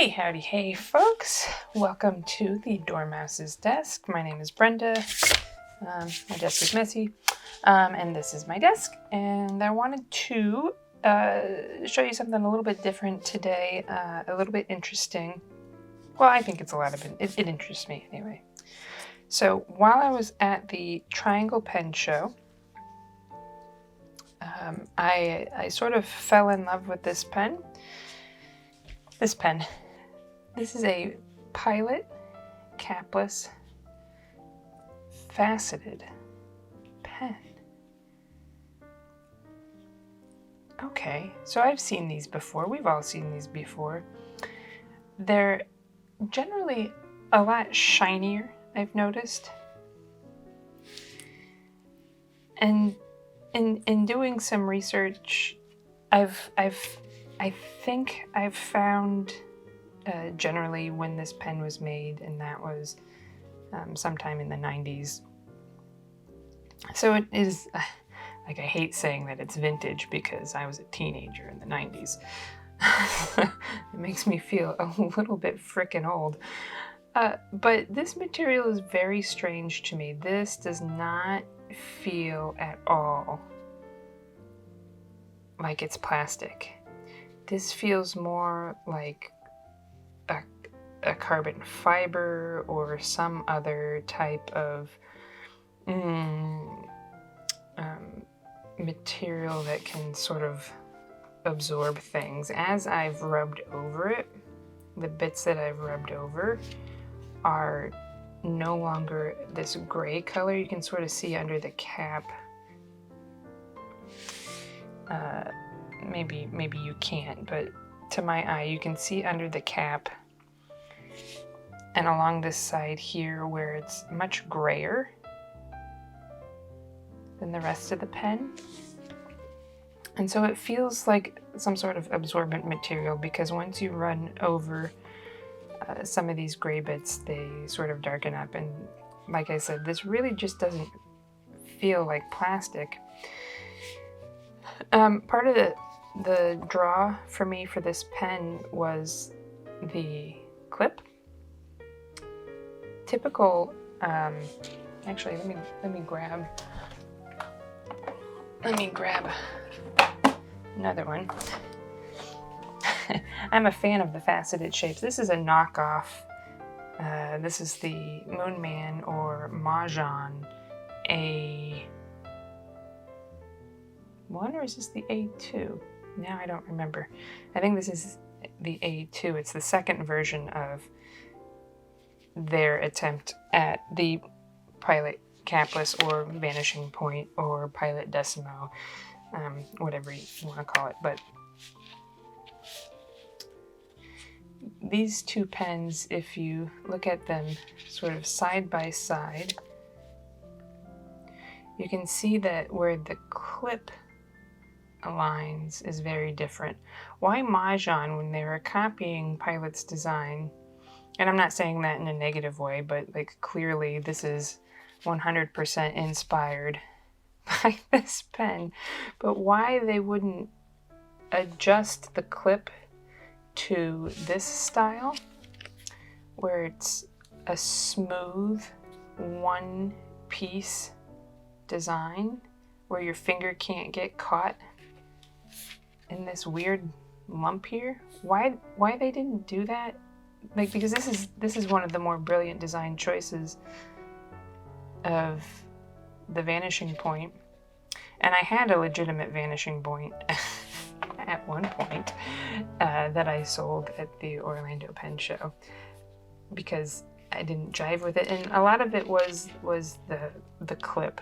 Hey, howdy, hey, folks. Welcome to the Dormouse's desk. My name is Brenda. My desk is messy, and this is my desk. And I wanted to show you something a little bit different today, a little bit interesting. Well, I think it's a lot of it. It interests me anyway. So while I was at the Triangle Pen Show, I sort of fell in love with this pen. This pen. This is a Pilot Capless faceted pen. Okay, so I've seen these before. We've all seen these before. They're generally a lot shinier, I've noticed. And in doing some research, I think I've found generally when this pen was made, and that was sometime in the 90s. So it is, like, I hate saying that it's vintage because I was a teenager in the 90s. It makes me feel a little bit frickin' old. But this material is very strange to me. This does not feel at all like it's plastic. This feels more like a carbon fiber or some other type of material that can sort of absorb things. As I've rubbed over it, the bits that I've rubbed over are no longer this gray color. You can sort of see under the cap. Maybe you can't, but to my eye, you can see under the cap and along this side here where it's much grayer than the rest of the pen. And so it feels like some sort of absorbent material, because once you run over some of these gray bits, they sort of darken up. And like I said, this really just doesn't feel like plastic. Part of the draw for me for this pen was the clip. Typical, actually, let me grab another one. I'm a fan of the faceted shapes. This is a knockoff. This is the Moonman or Mahjong A1, or is this the A2? Now I don't remember. I think this is the A2. It's the second version of their attempt at the Pilot Capless or Vanishing Point or Pilot Decimo, whatever you want to call it. But these two pens, if you look at them sort of side by side, you can see that where the clip aligns is very different. Why Mahjong, when they were copying Pilot's design, and I'm not saying that in a negative way, but like clearly this is 100% inspired by this pen, but why they wouldn't adjust the clip to this style where it's a smooth one piece design where your finger can't get caught in this weird lump here. Why they didn't do that? Like, because this is one of the more brilliant design choices of the Vanishing Point, and I had a legitimate Vanishing Point at one point that I sold at the Orlando Pen Show because I didn't jive with it, and a lot of it was the clip.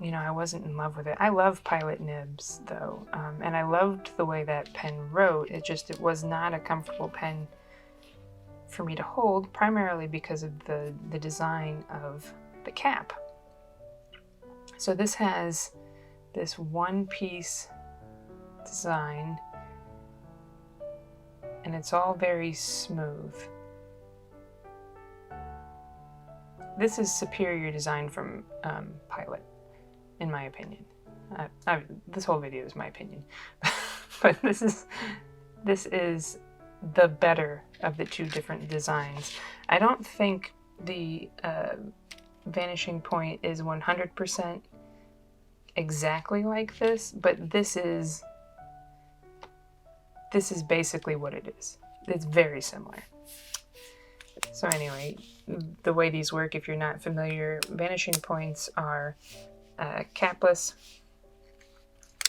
You know, I wasn't in love with it. I love Pilot nibs though, and I loved the way that pen wrote. It was not a comfortable pen for me to hold, primarily because of the design of the cap. So this has this one piece design, and it's all very smooth. This is superior design from Pilot, in my opinion. This whole video is my opinion, but this is the better of the two different designs. I don't think the vanishing point is 100% exactly like this, but this is basically what it is. It's very similar. So anyway, the way these work, if you're not familiar, vanishing points are capless.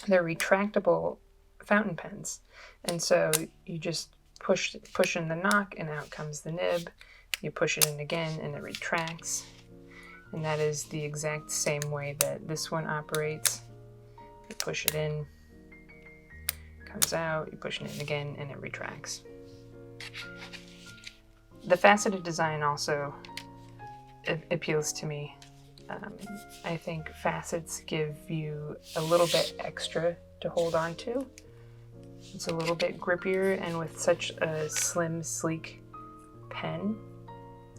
They're retractable fountain pens, and so you just push in the knock and out comes the nib. You push it in again and it retracts, and that is the exact same way that this one operates. You push it in, comes out, you push it in again, and it retracts. The faceted design also appeals to me. I think facets give you a little bit extra to hold on to. It's a little bit grippier, and with such a slim, sleek pen,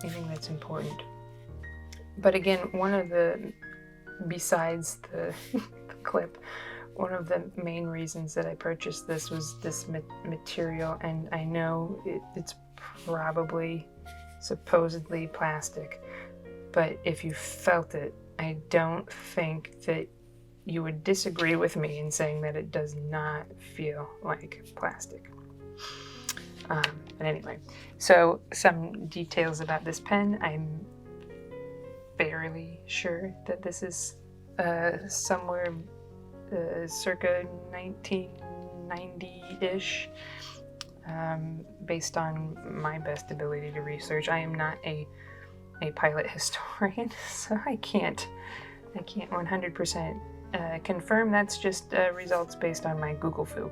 I think that's important. But again, besides the clip, one of the main reasons that I purchased this was this material, and I know it's probably supposedly plastic, but if you felt it, I don't think that you would disagree with me in saying that it does not feel like plastic. But anyway, so some details about this pen. I'm fairly sure that this is somewhere circa 1990-ish, based on my best ability to research. I am not a pilot historian, so I can't 100% confirm. That's just results based on my Google foo.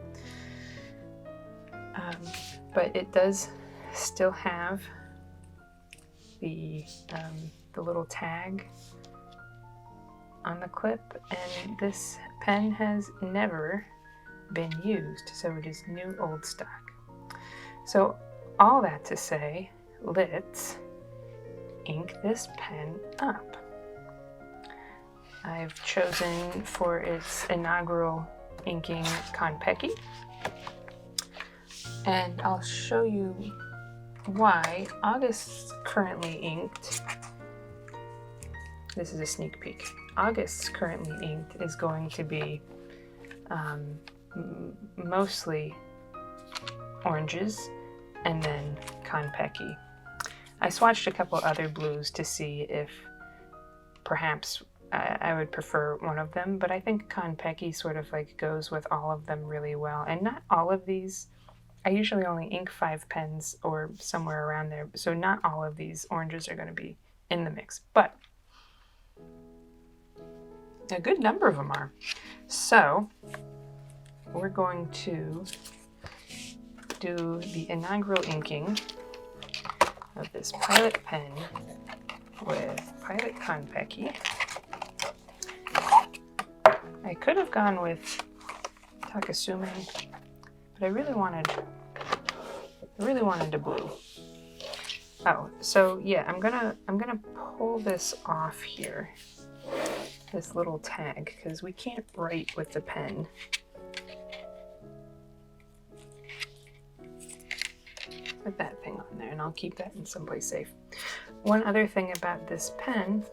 But it does still have the little tag on the clip, and this pen has never been used, so it is new old stock. So all that to say, let's ink this pen up. I've chosen for its inaugural inking Kon-Peki, and I'll show you why. August's currently inked. This is a sneak peek. August's currently inked is going to be mostly oranges and then Kon-Peki. I swatched a couple other blues to see if perhaps I would prefer one of them, but I think Kon-Peki sort of like goes with all of them really well. And not all of these, I usually only ink 5 pens or somewhere around there, so not all of these oranges are going to be in the mix, but a good number of them are. So we're going to do the inaugural inking of this Pilot pen with Pilot Kon-Peki. I could have gone with Takasume, but I really wanted a blue. Oh, so yeah, I'm gonna pull this off here, this little tag, because we can't write with the pen. Put that thing on there, and I'll keep that in someplace safe. One other thing about this pen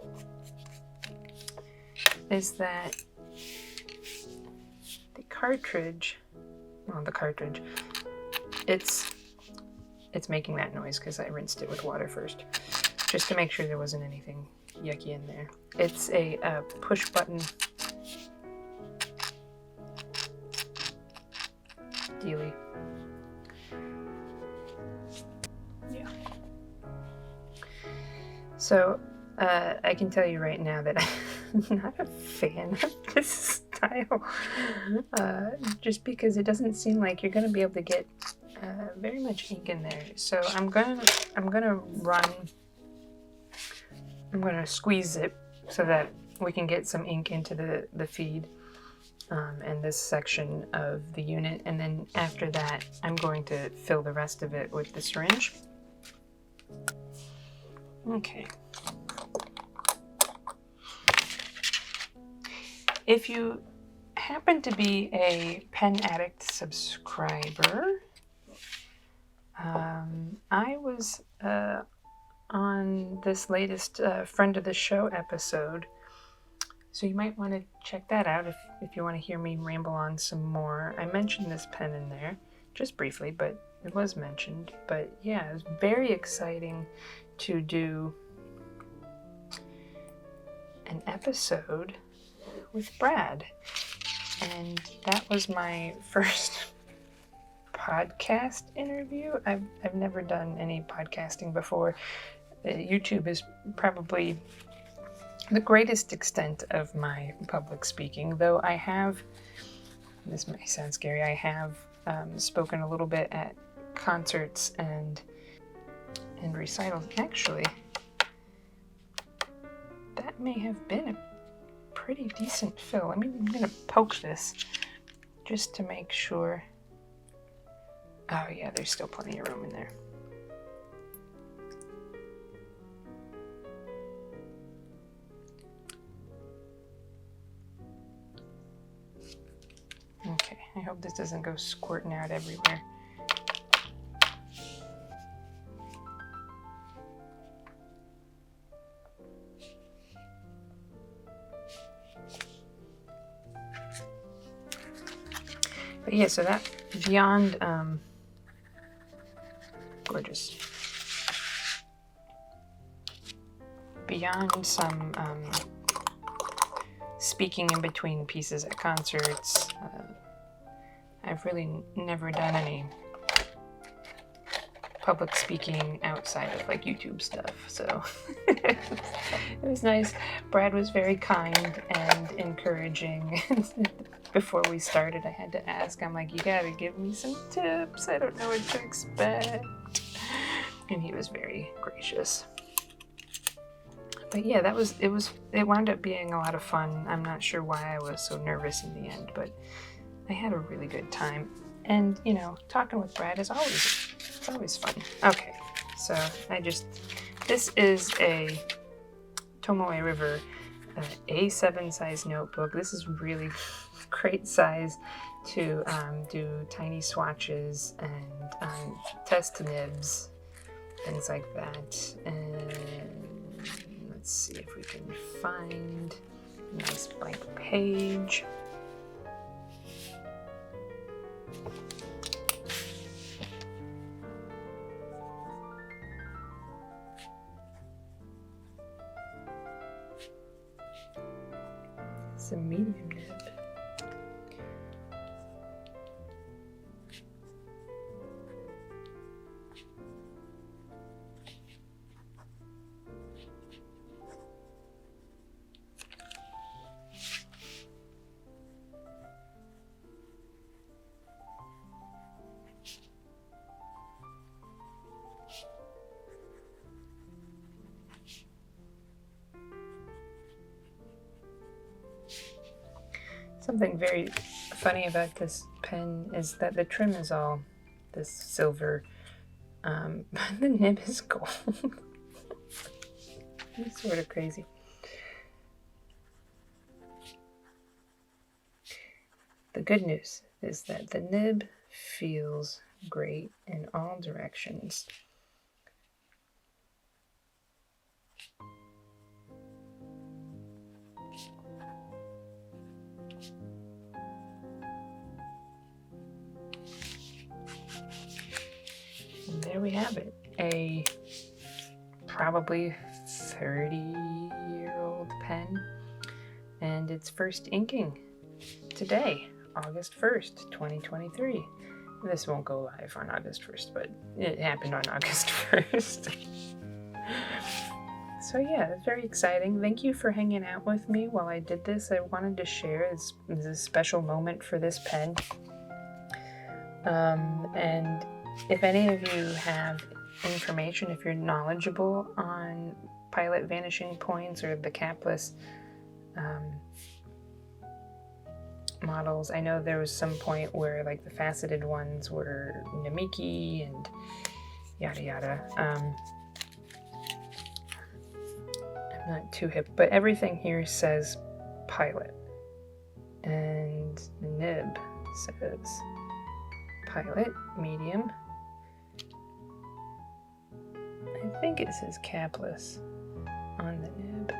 is that the cartridge, it's making that noise because I rinsed it with water first, just to make sure there wasn't anything yucky in there. It's a push button dealie. Yeah. So I can tell you right now that I'm not a fan of this style, just because it doesn't seem like you're going to be able to get very much ink in there. So I'm gonna squeeze it so that we can get some ink into the feed and this section of the unit, and then after that I'm going to fill the rest of it with the syringe. Okay. If you happen to be a Pen Addict subscriber, I was on this latest friend of the show episode, so you might want to check that out if you want to hear me ramble on some more. I mentioned this pen in there, just briefly, but it was mentioned. But yeah, it was very exciting to do an episode with Brad. And that was my first podcast interview. I've never done any podcasting before. YouTube is probably the greatest extent of my public speaking, though I have, this may sound scary, I have spoken a little bit at concerts and recitals. Actually, that may have been a pretty decent fill. I'm gonna poke this just to make sure. Oh yeah, there's still plenty of room in there. Okay, I hope this doesn't go squirting out everywhere. But yeah, so that beyond gorgeous. Beyond some speaking in between pieces at concerts, I've really never done any public speaking outside of like YouTube stuff, so it was nice. Brad was very kind and encouraging. Before we started, I had to ask, I'm like, you gotta give me some tips, I don't know what to expect. And he was very gracious. But yeah, it wound up being a lot of fun. I'm not sure why I was so nervous in the end, but I had a really good time. And, you know, talking with Brad is always fun. Okay, so this is a Tomoe River A7 size notebook. This is really great size to do tiny swatches and test nibs, things like that. And let's see if we can find a nice blank page. It's a medium nib. Something very funny about this pen is that the trim is all this silver, but the nib is gold. It's sort of crazy. The good news is that the nib feels great in all directions. And there we have it, a probably 30-year-old pen, and its first inking today, August 1st, 2023. This won't go live on August 1st, but it happened on August 1st. So yeah, it's very exciting. Thank you for hanging out with me while I did this. I wanted to share this is a special moment for this pen. And if any of you have information, if you're knowledgeable on Pilot vanishing points or the capless models, I know there was some point where like the faceted ones were Namiki and yada yada. I'm not too hip, but everything here says Pilot, and the nib says Pilot medium, think it says capless on the nib.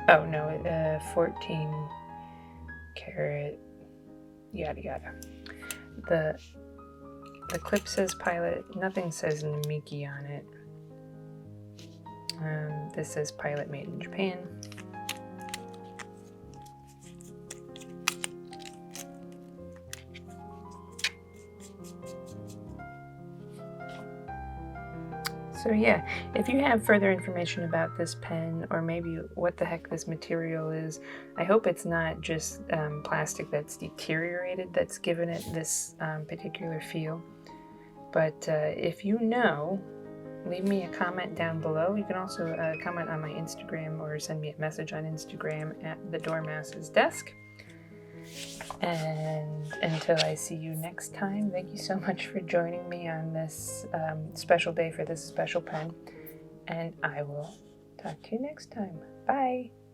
Oh no, 14 karat, yada yada. The clip says Pilot, nothing says Namiki on it. This says Pilot made in Japan. So yeah, if you have further information about this pen, or maybe what the heck this material is, I hope it's not just plastic that's deteriorated that's given it this particular feel. But if you know, leave me a comment down below. You can also comment on my Instagram or send me a message on Instagram at the Dormouse's desk. And until I see you next time, thank you so much for joining me on this special day for this special pen. And I will talk to you next time. Bye!